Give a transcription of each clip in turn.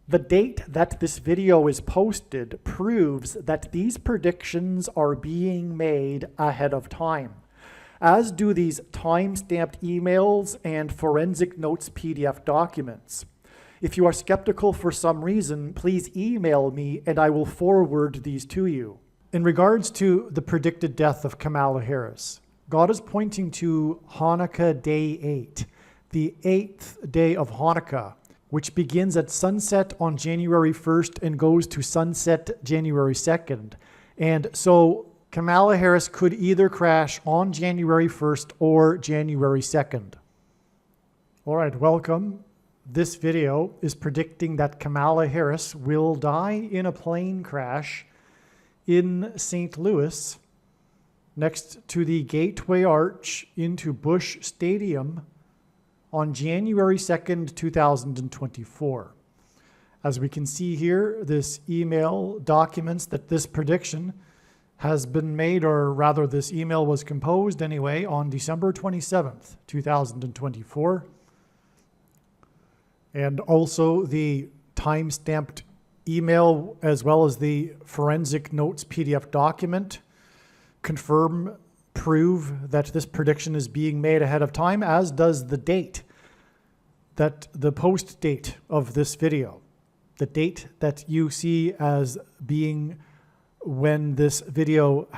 The date that this video is posted proves that these predictions are being made ahead of time, as do these time-stamped emails and forensic notes PDF documents. If you are skeptical for some reason, please email me and I will forward these to you. In regards to the predicted death of Kamala Harris, God is pointing to Hanukkah Day 8, the 8th day of Hanukkah, which begins at sunset on January 1st and goes to sunset January 2nd. And so Kamala Harris could either crash on January 1st or January 2nd. All right, welcome. This video is predicting that Kamala Harris will die in a plane crash in St. Louis next to the Gateway Arch into Busch Stadium on January 2nd, 2024. As we can see here, this email documents that this prediction has been made, or rather this email was composed anyway, on December 27th, 2024. And also the time-stamped email as well as the forensic notes PDF document prove that this prediction is being made ahead of time, as does the date, that the post date of this video, the date that you see as being when this video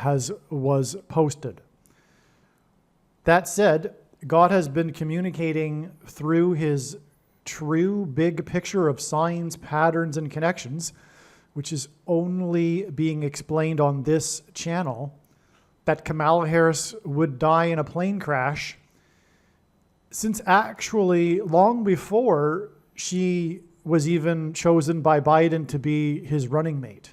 was posted. That said, God has been communicating through his true big picture of signs, patterns, and connections, which is only being explained on this channel, that Kamala Harris would die in a plane crash, since actually long before she was even chosen by Biden to be his running mate.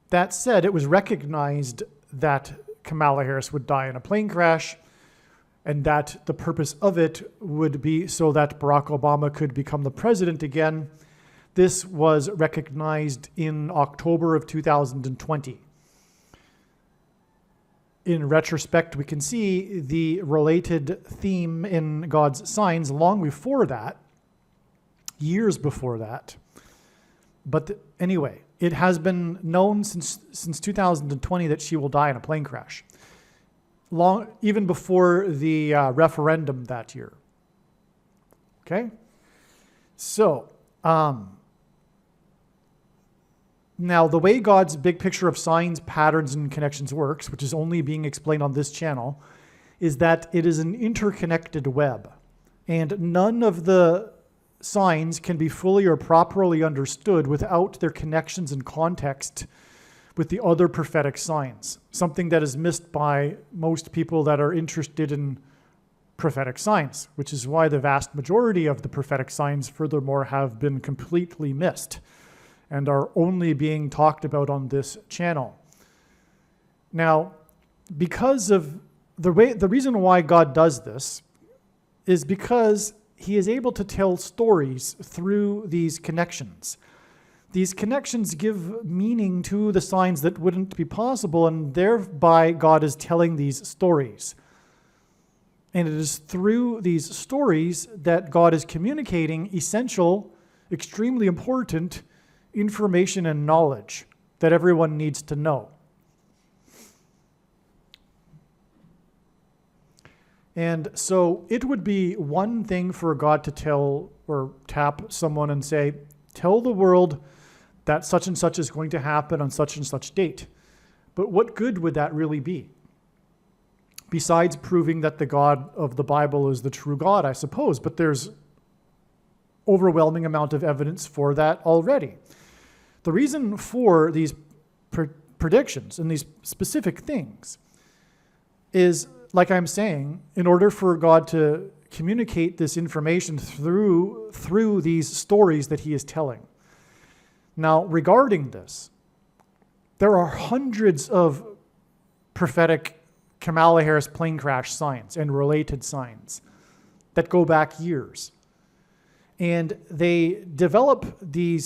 That said, it was recognized that Kamala Harris would die in a plane crash, and that the purpose of it would be so that Barack Obama could become the president again. This was recognized in October of 2020. In retrospect, we can see the related theme in God's signs long before that, years before that. But anyway, it has been known since 2020 that she will die in a plane crash. Even before the referendum that year. Okay? So, now the way God's big picture of signs, patterns, and connections works, which is only being explained on this channel, is that it is an interconnected web. And none of the signs can be fully or properly understood without their connections and context with the other prophetic signs, something that is missed by most people that are interested in prophetic signs, which is why the vast majority of the prophetic signs, furthermore, have been completely missed and are only being talked about on this channel. Now, because of the reason why God does this is because he is able to tell stories through these connections. These connections give meaning to the signs that wouldn't be possible, and thereby God is telling these stories. And it is through these stories that God is communicating essential, extremely important information and knowledge that everyone needs to know. And so it would be one thing for God to tell or tap someone and say, tell the world that such and such is going to happen on such and such date. But what good would that really be? Besides proving that the God of the Bible is the true God, I suppose. But there's overwhelming amount of evidence for that already. The reason for these predictions and these specific things is, like I'm saying, in order for God to communicate this information through these stories that he is telling. Now, regarding this, there are hundreds of prophetic Kamala Harris plane crash signs and related signs that go back years. And they develop the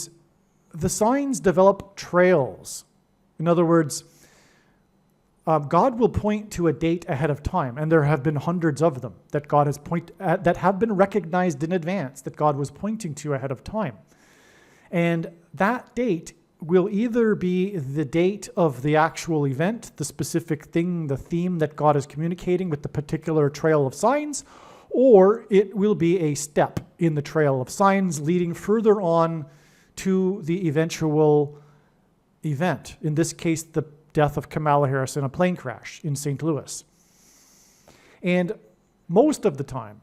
signs develop trails. In other words, God will point to a date ahead of time, and there have been hundreds of them that that have been recognized in advance that God was pointing to ahead of time. And that date will either be the date of the actual event, the specific thing, the theme that God is communicating with the particular trail of signs, or it will be a step in the trail of signs leading further on to the eventual event. In this case, the death of Kamala Harris in a plane crash in St. Louis. And most of the time,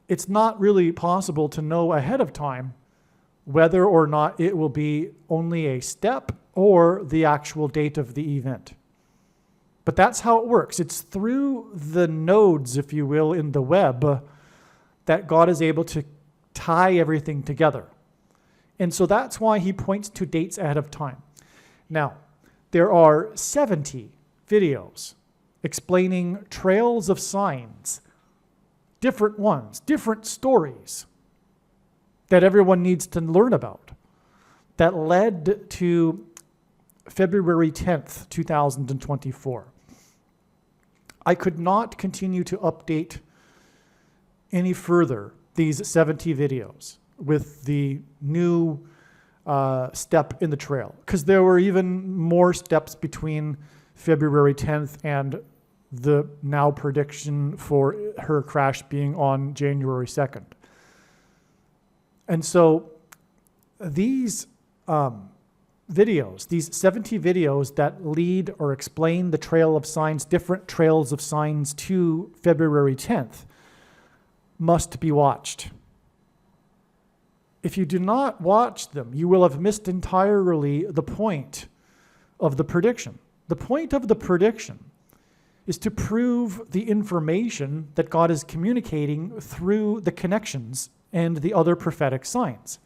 it's not really possible to know ahead of time whether or not it will be only a step or the actual date of the event. But that's how it works. It's through the nodes, if you will, in the web that God is able to tie everything together. And so that's why he points to dates ahead of time. Now, there are 70 videos explaining trails of signs, different ones, different stories that everyone needs to learn about, that led to February 10th, 2024. I could not continue to update any further these 70 videos with the new step in the trail, because there were even more steps between February 10th and the now prediction for her crash being on January 2nd. And so these videos, these 70 videos that lead or explain the trail of signs, different trails of signs to February 10th, must be watched. If you do not watch them, you will have missed entirely the point of the prediction. The point of the prediction is to prove the information that God is communicating through the connections and the other prophetic signs.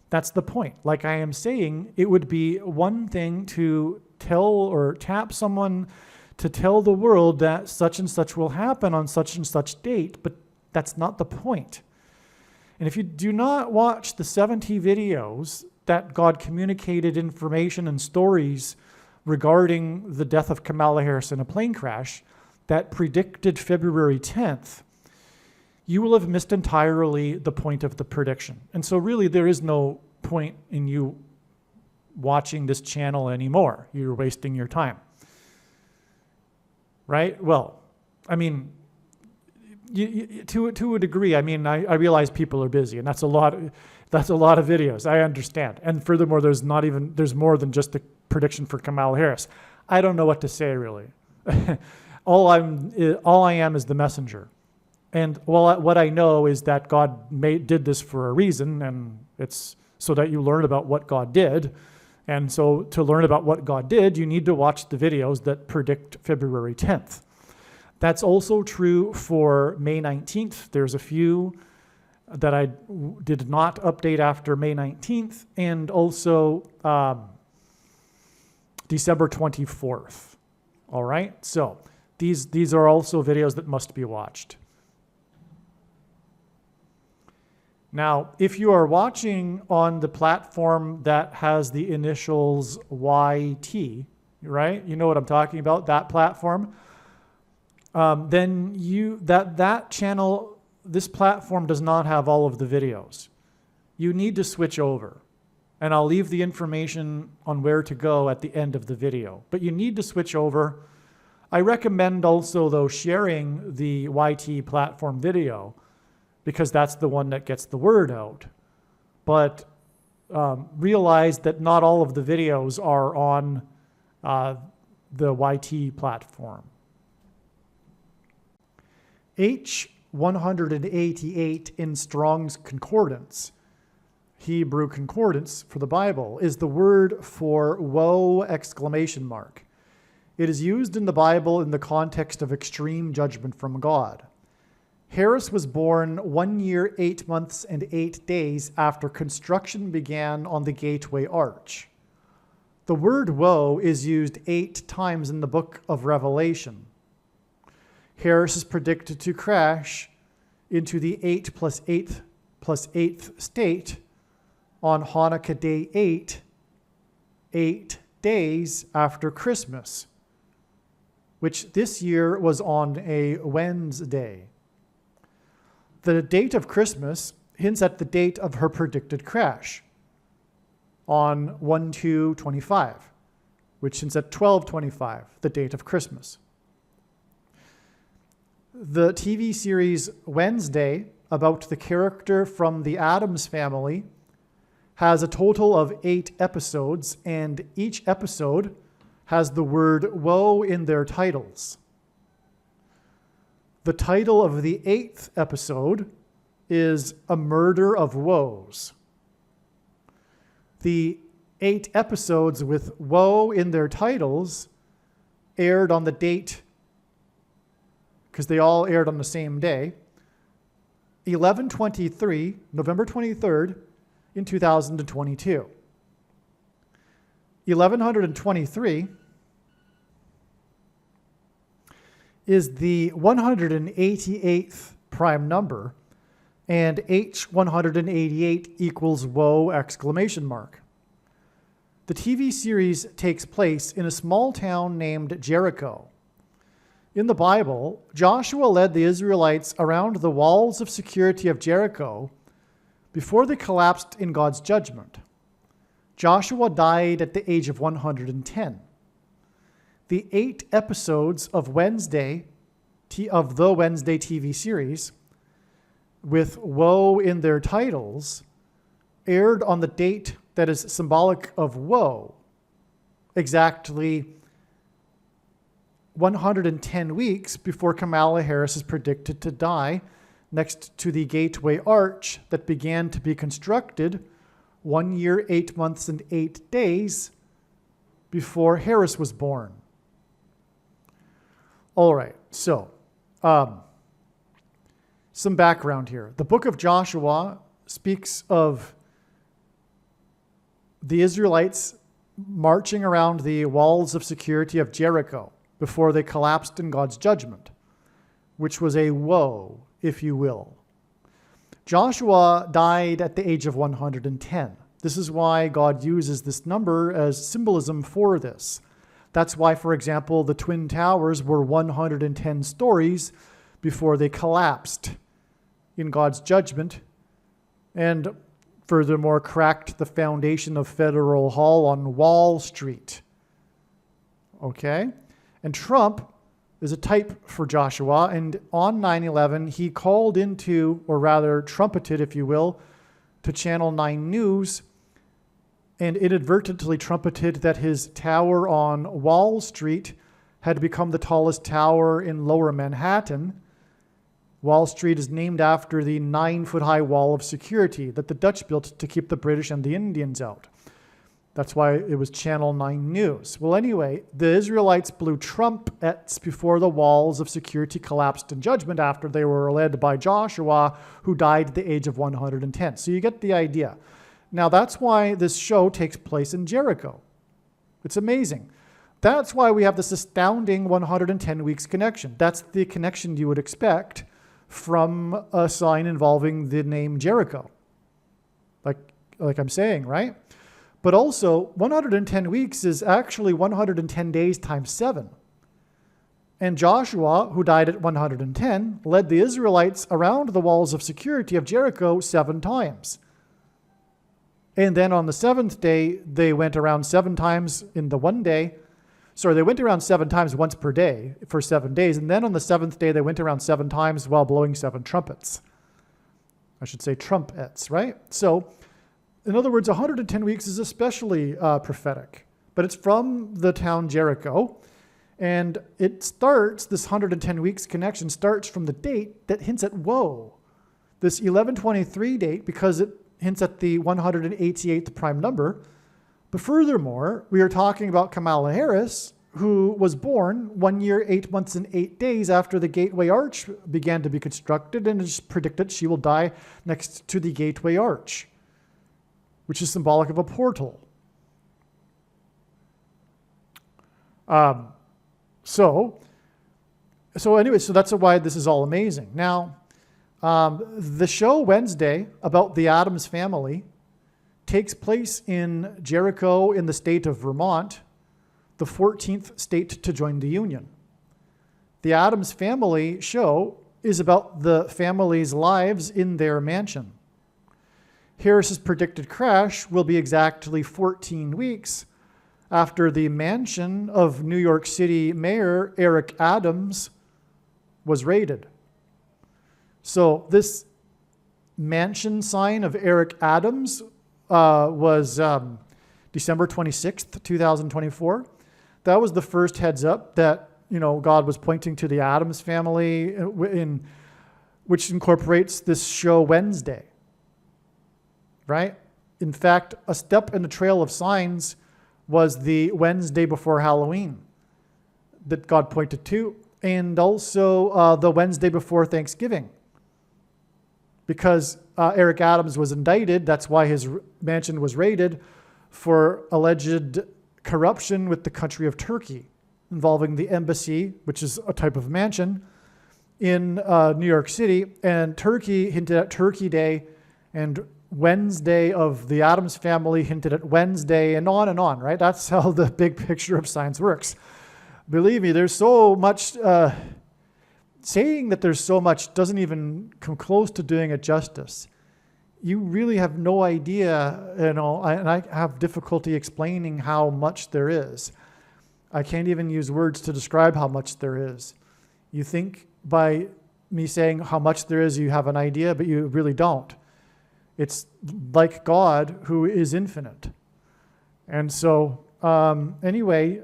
That's the point. Like I am saying, it would be one thing to tell or tap someone to tell the world that such and such will happen on such and such date, but that's not the point. And if you do not watch the 70 videos that God communicated information and stories regarding the death of Kamala Harris in a plane crash that predicted February 10th, you will have missed entirely the point of the prediction. And so really there is no point in you watching this channel anymore. You're wasting your time. Right? Well, I mean, to a degree, I mean, I realize people are busy, and that's a lot of videos. I understand. And furthermore, there's more than just the prediction for Kamala Harris. I don't know what to say, really. all I am is the messenger. And what I know is that God did this for a reason, and it's so that you learn about what God did. And so to learn about what God did, you need to watch the videos that predict February 10th. That's also true for May 19th. There's a few that I did not update after May 19th, and also December 24th. All right? So these are also videos that must be watched. Now, if you are watching on the platform that has the initials YT, right? You know what I'm talking about, that platform. Then that channel, this platform does not have all of the videos. You need to switch over. And I'll leave the information on where to go at the end of the video. But you need to switch over. I recommend also, though, sharing the YT platform video, because that's the one that gets the word out. But realize that not all of the videos are on the YT platform. H188 in Strong's Concordance, Hebrew concordance for the Bible, is the word for woe! Exclamation mark. It is used in the Bible in the context of extreme judgment from God. Harris was born 1 year, 8 months, and 8 days after construction began on the Gateway Arch. The word woe is used 8 times in the book of Revelation. Harris is predicted to crash into the 8 plus 8 plus 8th state on Hanukkah Day 8 days after Christmas, which this year was on a Wednesday. The date of Christmas hints at the date of her predicted crash. on 1/2/25, which hints at 12/25, the date of Christmas. The TV series Wednesday, about the character from the Addams Family, has a total of 8 episodes, and each episode has the word woe in their titles. The title of the 8th episode is A Murder of Woes. The 8 episodes with woe in their titles aired on the date, because they all aired on the same day, 11/23, November 23rd, in 2022. 1123 is the 188th prime number, and H188 equals woe exclamation mark. The TV series takes place in a small town named Jericho. In the Bible, Joshua led the Israelites around the walls of security of Jericho before they collapsed in God's judgment. Joshua died at the age of 110. The 8 episodes of the Wednesday TV series, with woe in their titles, aired on the date that is symbolic of woe, exactly 110 weeks before Kamala Harris is predicted to die next to the Gateway Arch that began to be constructed 1 year, 8 months, and 8 days before Harris was born. All right, so some background here. The book of Joshua speaks of the Israelites marching around the walls of security of Jericho before they collapsed in God's judgment, which was a woe, if you will. Joshua died at the age of 110. This is why God uses this number as symbolism for this. That's why, for example, the Twin Towers were 110 stories before they collapsed in God's judgment, and furthermore cracked the foundation of Federal Hall on Wall Street. Okay? And Trump is a type for Joshua, and on 9/11, he called into, or rather trumpeted, if you will, to Channel 9 News, and inadvertently trumpeted that his tower on Wall Street had become the tallest tower in Lower Manhattan. Wall Street is named after the 9-foot-high wall of security that the Dutch built to keep the British and the Indians out. That's why it was Channel 9 News. Well, anyway, the Israelites blew trumpets before the walls of security collapsed in judgment after they were led by Joshua, who died at the age of 110. So you get the idea. Now, that's why this show takes place in Jericho. It's amazing. That's why we have this astounding 110 weeks connection. That's the connection you would expect from a sign involving the name Jericho. Like I'm saying, right? But also, 110 weeks is actually 110 days times 7. And Joshua, who died at 110, led the Israelites around the walls of security of Jericho 7 times. And then on the 7th day, they went around 7 times in the one day. Sorry, they went around 7 times once per day for 7 days. And then on the 7th day, they went around 7 times while blowing 7 trumpets. I should say trumpets, right? So, in other words, 110 weeks is especially prophetic. But it's from the town Jericho. And it starts, this 110 weeks connection starts from the date that hints at woe. This 11/23 date, because it hints at the 188th prime number. But furthermore, we are talking about Kamala Harris, who was born 1 year, 8 months, and 8 days after the Gateway Arch began to be constructed, and it's predicted she will die next to the Gateway Arch, which is symbolic of a portal. So that's why this is all amazing. Now, the show Wednesday about the Addams Family takes place in Jericho in the state of Vermont, the 14th state to join the Union. The Addams Family show is about the family's lives in their mansion. Harris's predicted crash will be exactly 14 weeks after the mansion of New York City Mayor Eric Adams was raided. So this mansion sign of Eric Adams was December 26th, 2024. That was the first heads up that, God was pointing to the Adams family, which incorporates this show Wednesday, right? In fact, a step in the trail of signs was the Wednesday before Halloween that God pointed to, and also the Wednesday before Thanksgiving. Because Eric Adams was indicted, that's why his mansion was raided, for alleged corruption with the country of Turkey, involving the embassy, which is a type of mansion, in New York City. And Turkey hinted at Turkey Day, and Wednesday of the Adams family hinted at Wednesday, and on, right? That's how the big picture of science works. Believe me, there's so much, saying that there's so much doesn't even come close to doing it justice. You really have no idea, and I have difficulty explaining how much there is. I can't even use words to describe how much there is. You think by me saying how much there is, you have an idea, but you really don't. It's like God, who is infinite. And so, anyway,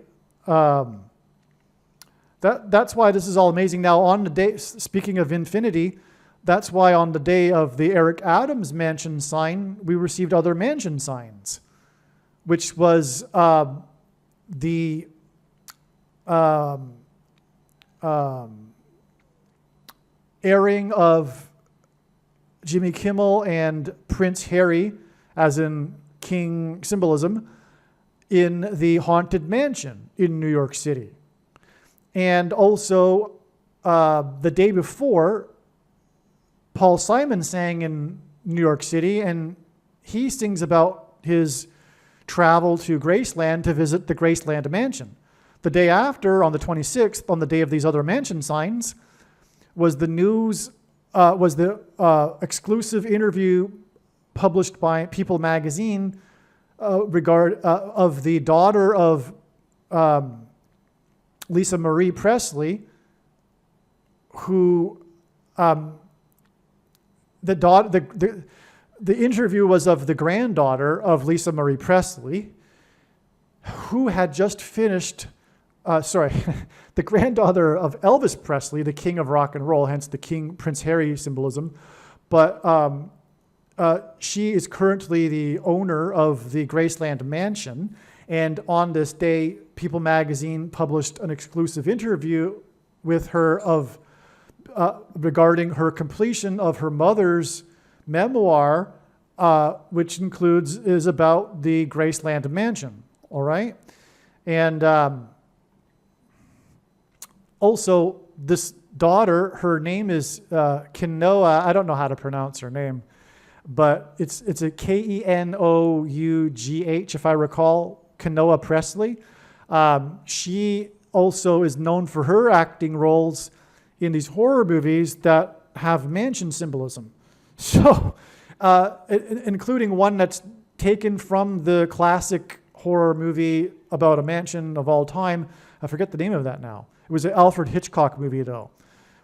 that's why this is all amazing. Now, on the day, speaking of infinity, that's why on the day of the Eric Adams mansion sign, we received other mansion signs, which was the airing of Jimmy Kimmel and Prince Harry, as in king symbolism, in the Haunted Mansion in New York City. And also, the day before, Paul Simon sang in New York City, and he sings about his travel to Graceland to visit the Graceland Mansion. The day after, on the 26th, on the day of these other mansion signs, was the news, was the exclusive interview published by People magazine of the daughter of Lisa Marie Presley, who the interview was of the granddaughter of Lisa Marie Presley, who had just finished, the granddaughter of Elvis Presley, the king of rock and roll, hence the King Prince Harry symbolism. But she is currently the owner of the Graceland Mansion. And on this day, People magazine published an exclusive interview with her regarding her completion of her mother's memoir, which is about the Graceland Mansion. All right, and also this daughter, her name is Kenouga. I don't know how to pronounce her name, but it's a Kenoughh, if I recall, Kenouga Presley. She also is known for her acting roles in these horror movies that have mansion symbolism. So, including one that's taken from the classic horror movie about a mansion of all time. I forget the name of that now. It was an Alfred Hitchcock movie, though.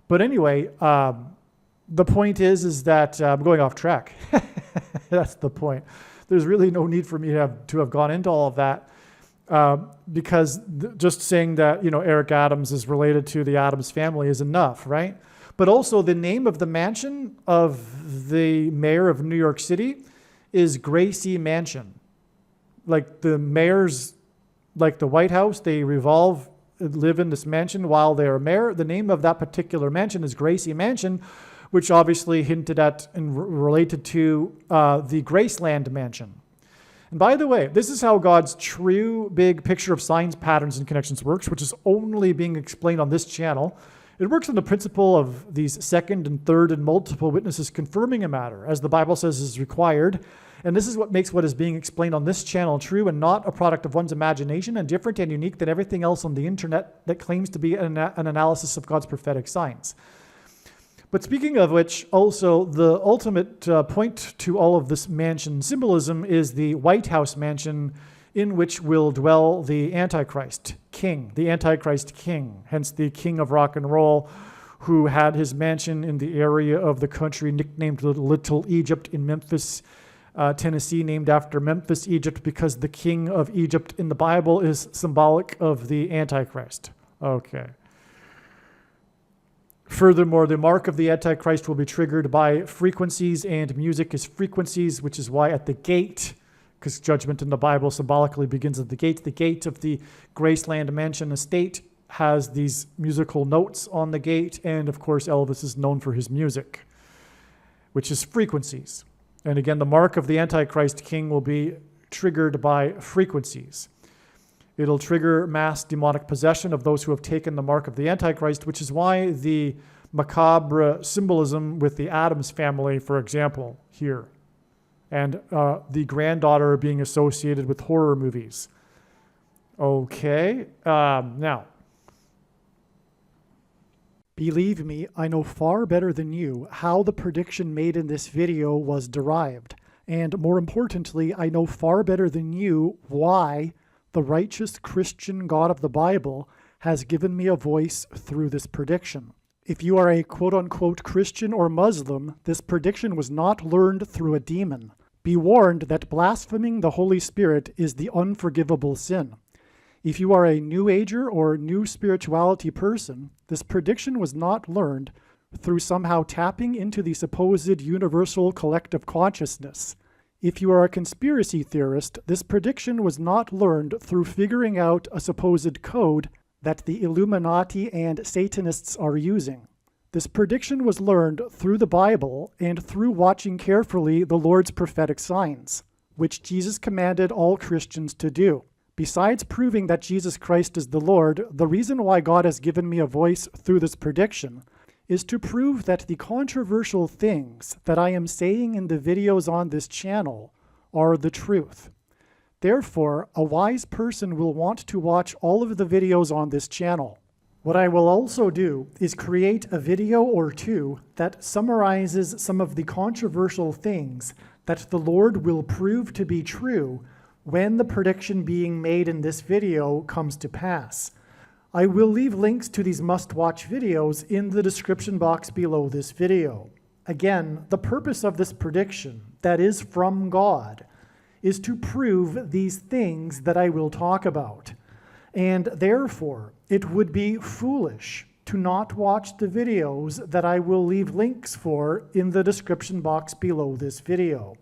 But anyway, the point is that I'm going off track. That's the point. There's really no need for me to have gone into all of that, because just saying that Eric Adams is related to the Adams family is enough, right? But also the name of the mansion of the mayor of New York City is Gracie Mansion. Like the mayors, like the White House, they live in this mansion while they're mayor. The name of that particular mansion is Gracie Mansion, which obviously hinted at and related to the Graceland Mansion. And by the way, this is how God's true big picture of signs, patterns, and connections works, which is only being explained on this channel. It works on the principle of these second and third and multiple witnesses confirming a matter, as the Bible says is required. And this is what makes what is being explained on this channel true and not a product of one's imagination, and different and unique than everything else on the internet that claims to be an analysis of God's prophetic signs. But speaking of which, also the ultimate point to all of this mansion symbolism is the White House mansion in which will dwell the Antichrist king, hence the king of rock and roll, who had his mansion in the area of the country nicknamed Little Egypt in Memphis, Tennessee, named after Memphis, Egypt, because the king of Egypt in the Bible is symbolic of the Antichrist. Okay. Furthermore, the mark of the Antichrist will be triggered by frequencies, and music is frequencies, which is why at the gate, because judgment in the Bible symbolically begins at the gate of the Graceland Mansion estate has these musical notes on the gate, and of course Elvis is known for his music, which is frequencies. And again, the mark of the Antichrist king will be triggered by frequencies. It'll trigger mass demonic possession of those who have taken the mark of the Antichrist, which is why the macabre symbolism with the Addams family, for example, here, and the granddaughter being associated with horror movies. Okay, now, believe me, I know far better than you how the prediction made in this video was derived. And more importantly, I know far better than you why the righteous Christian God of the Bible has given me a voice through this prediction. If you are a quote-unquote Christian or Muslim, this prediction was not learned through a demon. Be warned that blaspheming the Holy Spirit is the unforgivable sin. If you are a New Ager or New Spirituality person, this prediction was not learned through somehow tapping into the supposed universal collective consciousness. If you are a conspiracy theorist, this prediction was not learned through figuring out a supposed code that the Illuminati and Satanists are using. This prediction was learned through the Bible and through watching carefully the Lord's prophetic signs, which Jesus commanded all Christians to do. Besides proving that Jesus Christ is the Lord, the reason why God has given me a voice through this prediction is to prove that the controversial things that I am saying in the videos on this channel are the truth. Therefore, a wise person will want to watch all of the videos on this channel. What I will also do is create a video or two that summarizes some of the controversial things that the Lord will prove to be true when the prediction being made in this video comes to pass. I will leave links to these must-watch videos in the description box below this video. Again, the purpose of this prediction, that is from God, is to prove these things that I will talk about. And therefore, it would be foolish to not watch the videos that I will leave links for in the description box below this video.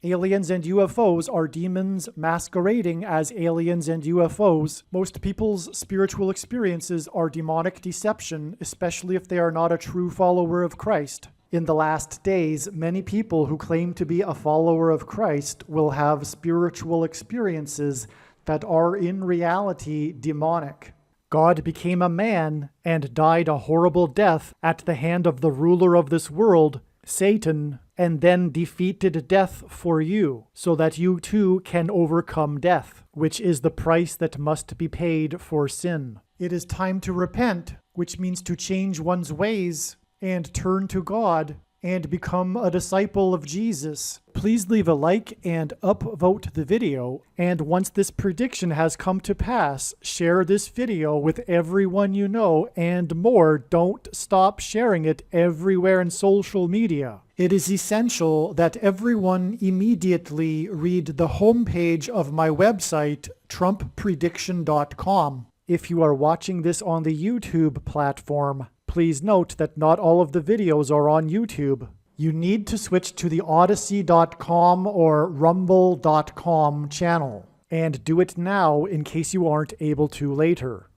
Aliens and UFOs are demons masquerading as aliens and UFOs. Most people's spiritual experiences are demonic deception, especially if they are not a true follower of Christ. In the last days, many people who claim to be a follower of Christ will have spiritual experiences that are in reality demonic. God became a man and died a horrible death at the hand of the ruler of this world, Satan, and then defeated death for you, so that you too can overcome death, which is the price that must be paid for sin. It is time to repent, which means to change one's ways and turn to God and become a disciple of Jesus. Please leave a like and upvote the video, and once this prediction has come to pass, share this video with everyone you know, and more, don't stop sharing it everywhere in social media. It is essential that everyone immediately read the homepage of my website, TrumpPrediction.com. If you are watching this on the YouTube platform, please note that not all of the videos are on YouTube. You need to switch to the Odyssey.com or Rumble.com channel, and do it now in case you aren't able to later.